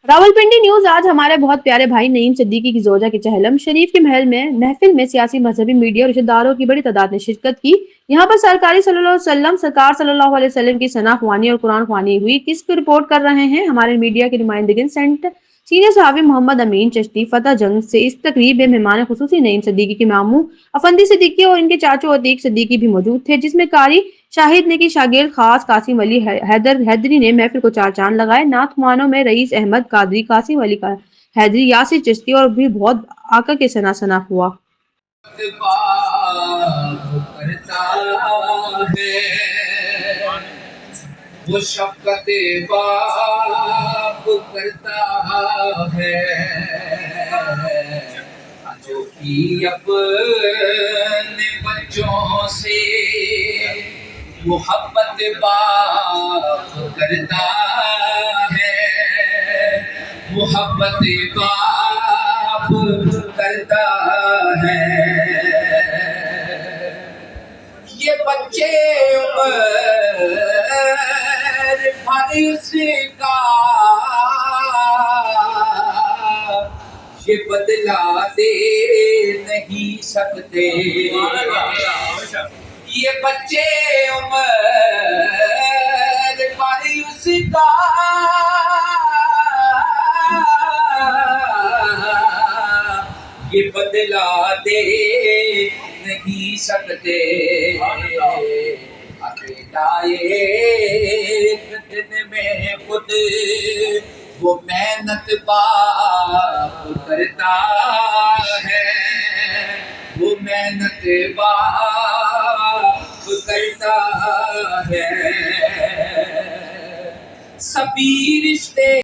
Rawalpindi news आज हमारे बहुत प्यारे भाई नईम सिद्दीकी की जोजा के चहलम शरीफ के महफिल में सियासी मजहबी मीडिया और रिश्तेदारों की बड़ी तादाद ने शिरकत की। यहाँ पर सरकार सल्लल्लाहु अलैहि वसल्लम की सना ख्वानी और कुरान ख्वानी हुई। किसको रिपोर्ट कर रहे हैं हमारे मीडिया के नुमाइंदगिन सीनियर सहावी मोहम्मद अमीन चिश्ती फतेह जंग से। इस तकरीब में मेहमान खुसूसी नईम सिद्दीकी के मामू अफंदी सिद्दीकी और इनके चाचू अतीक सिद्दीकी भी मौजूद थे, जिसमें कारी शाहिद ने की शागिर्द खास कासिम अली हैदरी ने महफिल को चार चांद लगाए। नात खुमानों में रईस अहमद कादरी, कासिम अली का हैदरी, यासिर चिश्ती और भी बहुत आका के सना सना हुआ। वो शफकत बाप करता है जो कि अपने बच्चों से मोहब्बत बाप करता है, मोहब्बत बाप करता है। ये बच्चे भर उसका ये बदला दे नहीं सकते। ये बच्चे उम्र भर उसका ये बदला दे नहीं सकते। अकेला एक दिन में खुद वो मेहनत बाप करता है, वो मेहनत बाप करता है। सभी रिश्ते